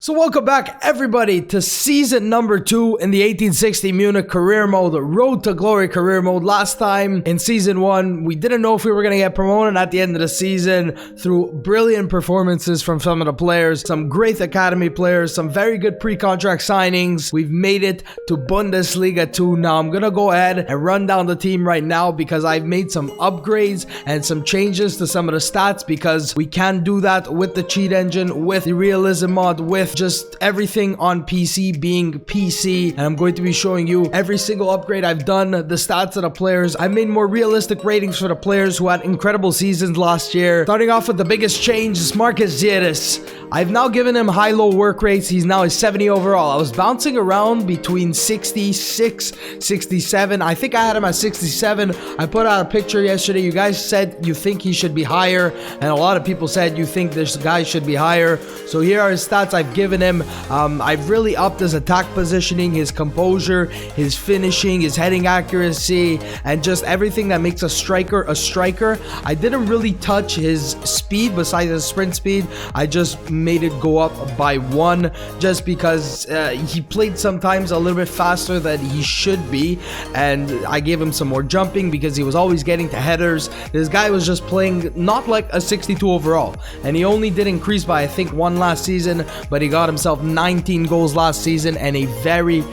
So welcome back everybody to season number 2 in the 1860 Munich career mode, Road to Glory career mode. Last time in season 1, we didn't know if we were going to get promoted at the end of the season through brilliant performances from some of the players, some great academy players, some very good pre-contract signings. We've made it to Bundesliga 2. Now I'm going to go ahead and run down the team right now because I've made some upgrades and some changes to some of the stats because we can do that with the cheat engine, with the realism mod, with just everything on PC being PC. And I'm going to be showing you every single upgrade I've done, the stats of the players. I made more realistic ratings for the players who had incredible seasons last year. Starting off with the biggest change is Marcus Zieris. I've now given him high-low work rates. He's now a 70 overall. I was bouncing around between 66, 67. I think I had him at 67. I put out a picture yesterday. You guys said you think he should be higher, and a lot of people said you think this guy should be higher. So here are his stats I've given him. I've really upped his attack positioning, his composure, his finishing, his heading accuracy, and just everything that makes a striker a striker. I didn't really touch his speed besides his sprint speed. I just made it go up by 1 just because he played sometimes a little bit faster than he should be, and I gave him some more jumping because he was always getting to headers. This guy was just playing not like a 62 overall, and he only did increase by I think 1 last season, but he got himself 19 goals last season and a very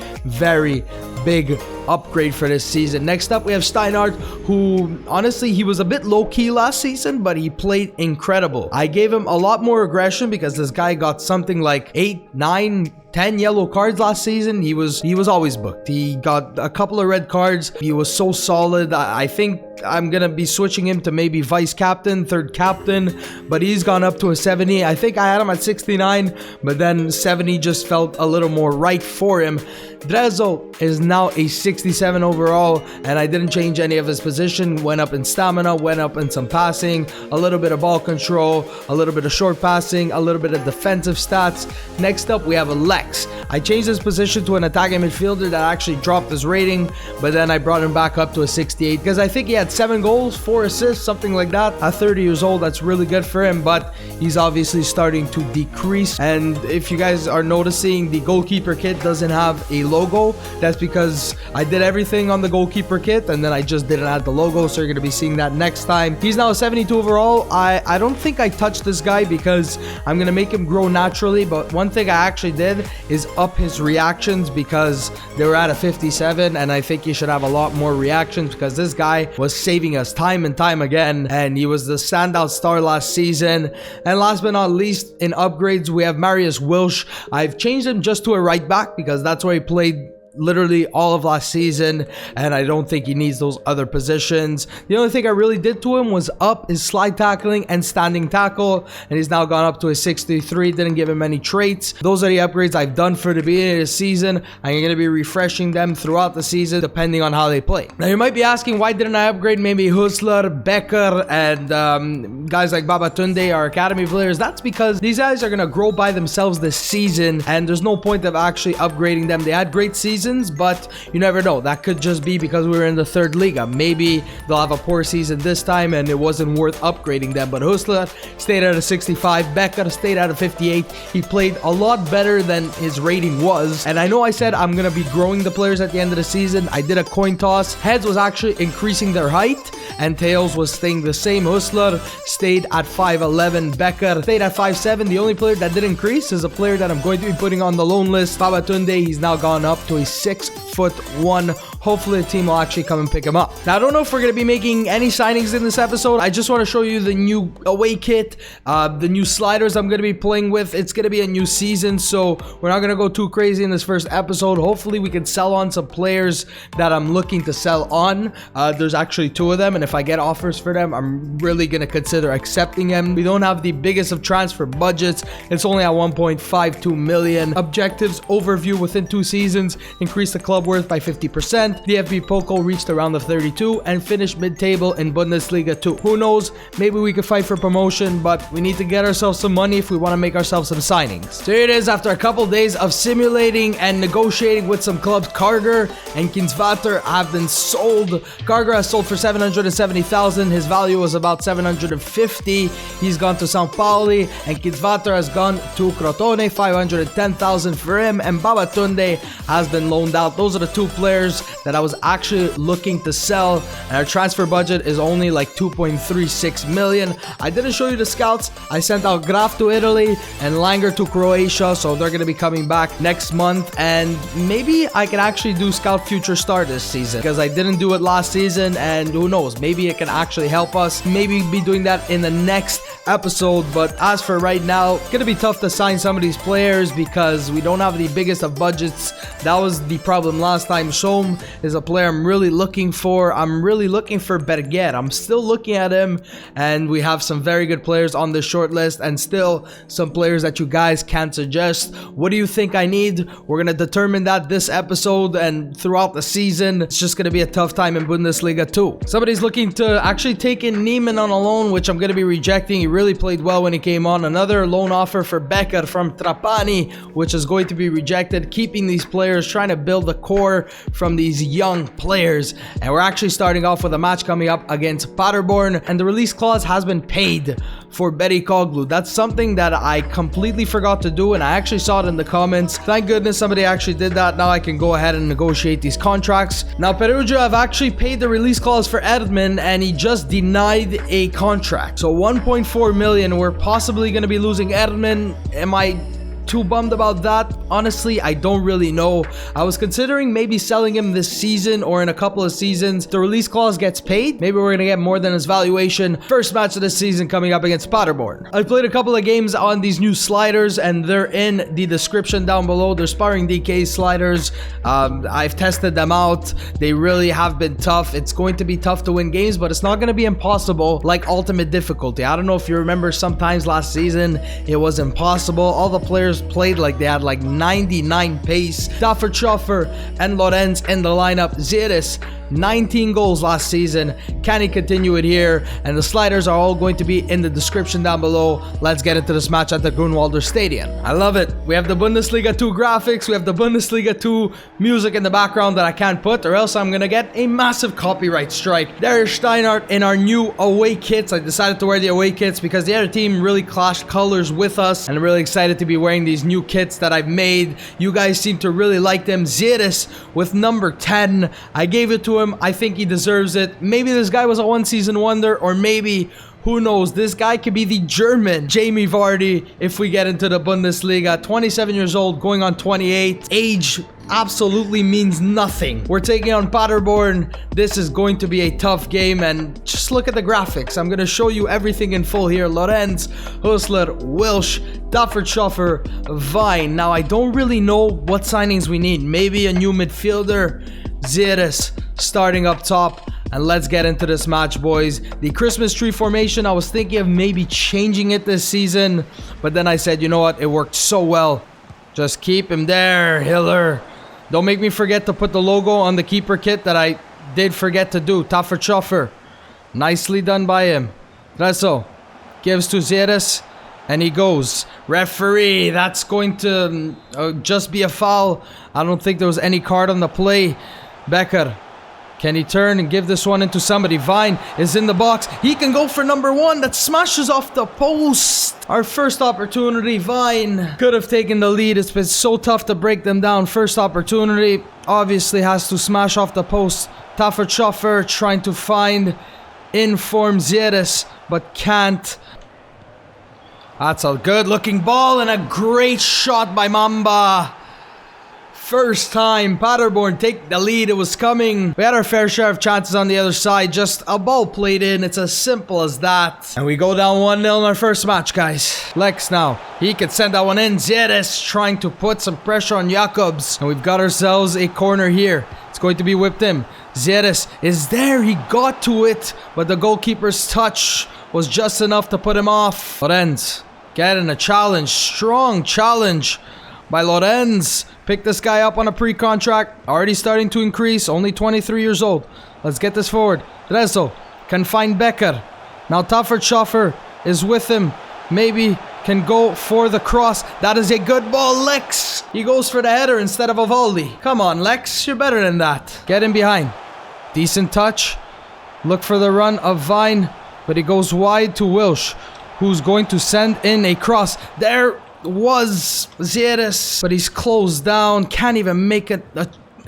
big upgrade for this season. Next up we have Steinhardt, who honestly he was a bit low-key last season, but he played incredible. I gave him a lot more aggression because this guy got something like 8, 9, 10 yellow cards last season. He was always booked. He got a couple of red cards. He was so solid. I think I'm gonna be switching him to maybe vice captain, third captain, but he's gone up to a 70. I think I had him at 69, but then 70 just felt a little more right for him. Drezzo is now a 67 overall, and I didn't change any of his position. Went up in stamina, went up in some passing, a little bit of ball control, a little bit of short passing, a little bit of defensive stats. Next up we have Lex. I changed his position to an attacking midfielder that actually dropped his rating, but then I brought him back up to a 68 because I think he had 7 goals, 4 assists, something like that. At 30 years old, that's really good for him, but he's obviously starting to decrease. And if you guys are noticing, the goalkeeper kit doesn't have a logo. That's because I did everything on the goalkeeper kit and then I just didn't add the logo, so you're going to be seeing that next time. He's now a 72 overall. I don't think I touched this guy because I'm going to make him grow naturally, but one thing I actually did is up his reactions because they were at a 57, and I think you should have a lot more reactions because this guy was saving us time and time again, and he was the standout star last season. And last but not least, in upgrades we have Marius Wilsch. I've changed him just to a right back because that's where he played literally all of last season, and I don't think he needs those other positions. The only thing I really did to him was up his slide tackling and standing tackle, and he's now gone up to a 63. Didn't give him any traits. Those are the upgrades I've done for the beginning of the season. I'm going to be refreshing them throughout the season depending on how they play. Now you might be asking, why didn't I upgrade maybe Husler, Becker, and guys like Babatunde, our academy players? That's because these guys are going to grow by themselves this season, and there's no point of actually upgrading them. They had great seasons, but you never know. That could just be because we were in the third Liga. Maybe they'll have a poor season this time and it wasn't worth upgrading them. But Husler stayed at a 65. Becker stayed at a 58. He played a lot better than his rating was. And I know I said I'm going to be growing the players at the end of the season. I did a coin toss. Heads was actually increasing their height and tails was staying the same. Husler stayed at 5'11. Becker stayed at 5'7. The only player that did increase is a player that I'm going to be putting on the loan list, Babatunde. He's now gone up to a 6'1". Hopefully the team will actually come and pick him up. Now I don't know if we're going to be making any signings in this episode. I just want to show you the new away kit, the new sliders I'm going to be playing with. It's going to be a new season, so we're not going to go too crazy in this first episode. Hopefully we can sell on some players that I'm looking to sell on. There's actually 2 of them, and if I get offers for them, I'm really going to consider accepting them. We don't have the biggest of transfer budgets. It's only at 1.52 million. Objectives overview within 2 seasons. increased the club worth by 50%. DFB Pokal reached a round of 32 and finished mid-table in Bundesliga 2. Who knows, maybe we could fight for promotion, but we need to get ourselves some money if we want to make ourselves some signings. So here it is, after a couple days of simulating and negotiating with some clubs, Karger and Kinsvater have been sold. Karger has sold for 770,000. His value was about 750. He's gone to São Paulo, and Kinsvater has gone to Crotone, 510,000 for him, and Babatunde has been loaned out. Those are the two players that I was actually looking to sell, and our transfer budget is only like 2.36 million. I didn't show you the scouts. I sent out Graf to Italy and Langer to Croatia, so they're going to be coming back next month, and maybe I can actually do Scout Future Star this season, because I didn't do it last season, and who knows, maybe it can actually help us. Maybe be doing that in the next episode, but as for right now, it's gonna be tough to sign some of these players because we don't have the biggest of budgets. That was the problem last time. Shom is a player I'm really looking for. I'm really looking for Berger. I'm still looking at him, and we have some very good players on this short list, and still some players that you guys can suggest. What do you think I need? We're gonna determine that this episode and throughout the season. It's just gonna be a tough time in Bundesliga 2. Somebody's looking to actually take in Neiman on a loan, which I'm gonna be rejecting. He really played well when he came on. Another loan offer for Becker from Trapani, which is going to be rejected. Keeping these players, trying to build a core from these young players. And we're actually starting off with a match coming up against Paderborn, and the release clause has been paid for Betty Koglu. That's something that I completely forgot to do, and I actually saw it in the comments. Thank goodness somebody actually did that. Now I can go ahead and negotiate these contracts. Now Perugia have actually paid the release clause for Erdmann, and he just denied a contract. So 1.4 million, we're possibly going to be losing Erdmann. Am I too bummed about that? Honestly, I don't really know. I was considering maybe selling him this season or in a couple of seasons. The release clause gets paid. Maybe we're gonna get more than his valuation. First match of the season coming up against Paderborn. I played a couple of games on these new sliders, and they're in the description down below. They're Sparring DK sliders. I've tested them out. They really have been tough. It's going to be tough to win games, but it's not going to be impossible like ultimate difficulty. I don't know if you remember, sometimes last season it was impossible. All the players played like they had like 99 pace. Stafford Schoffer and Lorenz in the lineup. Zieres, 19 goals last season. Can he continue it here? And the sliders are all going to be in the description down below. Let's get into this match at the Grunwalder Stadium. I love it. We have the Bundesliga 2 graphics. We have the Bundesliga 2 music in the background that I can't put, or else I'm gonna get a massive copyright strike. There is Steinhardt in our new away kits. I decided to wear the away kits because the other team really clashed colors with us, and I'm really excited to be wearing these new kits that I've made. You guys seem to really like them. Zieres with number 10. I gave it to him. I think he deserves it. Maybe this guy was a one-season wonder, or maybe, who knows, this guy could be the German Jamie Vardy if we get into the Bundesliga. 27 years old, going on 28. Age absolutely means nothing. We're taking on Paderborn. This is going to be a tough game, and just look at the graphics. I'm going to show you everything in full here. Lorenz, Husler, Wilsch, Daffert Schoffer, Vine. Now, I don't really know what signings we need. Maybe a new midfielder. Zieres starting up top. And let's get into this match, boys. The Christmas tree formation, I was thinking of maybe changing it this season, but then I said, you know what, it worked so well. Just keep him there, Hiller. Don't make me forget to put the logo on the keeper kit that I did forget to do. Taffert Schoffer. Nicely done by him. Treso gives to Zieres, and he goes. Referee, that's going to just be a foul. I don't think there was any card on the play. Becker. Can he turn and give this one into somebody? Vine is in the box. He can go for number 1. That smashes off the post. Our first opportunity. Vine could have taken the lead. It's been so tough to break them down. First opportunity. Obviously has to smash off the post. Taffert Schoffer trying to find in-form Zieres, but can't. That's a good looking ball and a great shot by Mamba. First time Paderborn take the lead. It was coming. We had our fair share of chances on the other side. Just a ball played in. It's as simple as that. And we go down 1-0 in our first match, guys. Lex now. He could send that one in. Zieres trying to put some pressure on Jakobs. And we've got ourselves a corner here. It's going to be whipped in. Zieres is there. He got to it. But the goalkeeper's touch was just enough to put him off. Lorenz getting a challenge. Strong challenge by Lorenz. Pick this guy up on a pre-contract. Already starting to increase. Only 23 years old. Let's get this forward. Dressel can find Becker. Now Taffertschaffer is with him. Maybe can go for the cross. That is a good ball, Lex. He goes for the header instead of Evaldi. Come on, Lex. You're better than that. Get in behind. Decent touch. Look for the run of Vine. But he goes wide to Wilsh, who's going to send in a cross. There was Zieres, but he's closed down. Can't even make an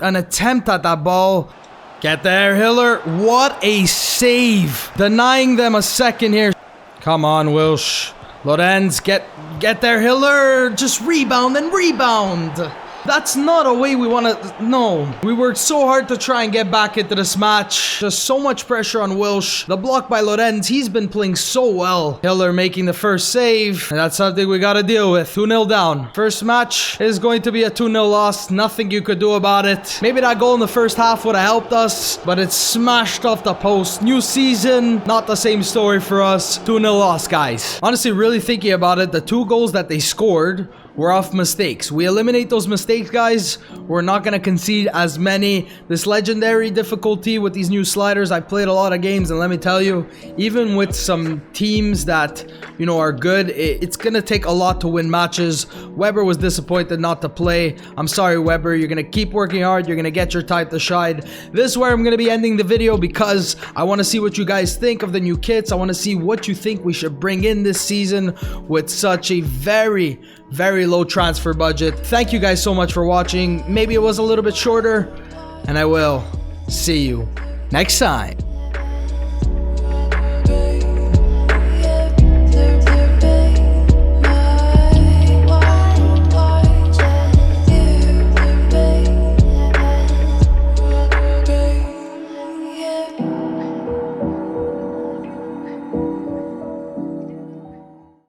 attempt at that ball. Get there, Hiller. What a save. Denying them a second here. Come on, Wilsh. Lorenz, get there, Hiller. Just rebound and rebound. That's not a way we want to... No. We worked so hard to try and get back into this match. Just so much pressure on Wilsh. The block by Lorenz, he's been playing so well. Hiller making the first save. And that's something we got to deal with. 2-0 down. First match is going to be a 2-0 loss. Nothing you could do about it. Maybe that goal in the first half would have helped us, but it's smashed off the post. New season, not the same story for us. 2-0 loss, guys. Honestly, really thinking about it, the 2 goals that they scored were off mistakes. We eliminate those mistakes, guys. We're not going to concede as many. This legendary difficulty with these new sliders, I played a lot of games, and let me tell you, even with some teams that, you know, are good, it's going to take a lot to win matches. Weber was disappointed not to play. I'm sorry, Weber. You're going to keep working hard. You're going to get your time to shine. This is where I'm going to be ending the video because I want to see what you guys think of the new kits. I want to see what you think we should bring in this season with such a very low transfer budget. Thank you guys so much for watching. Maybe it was a little bit shorter, and I will see you next time.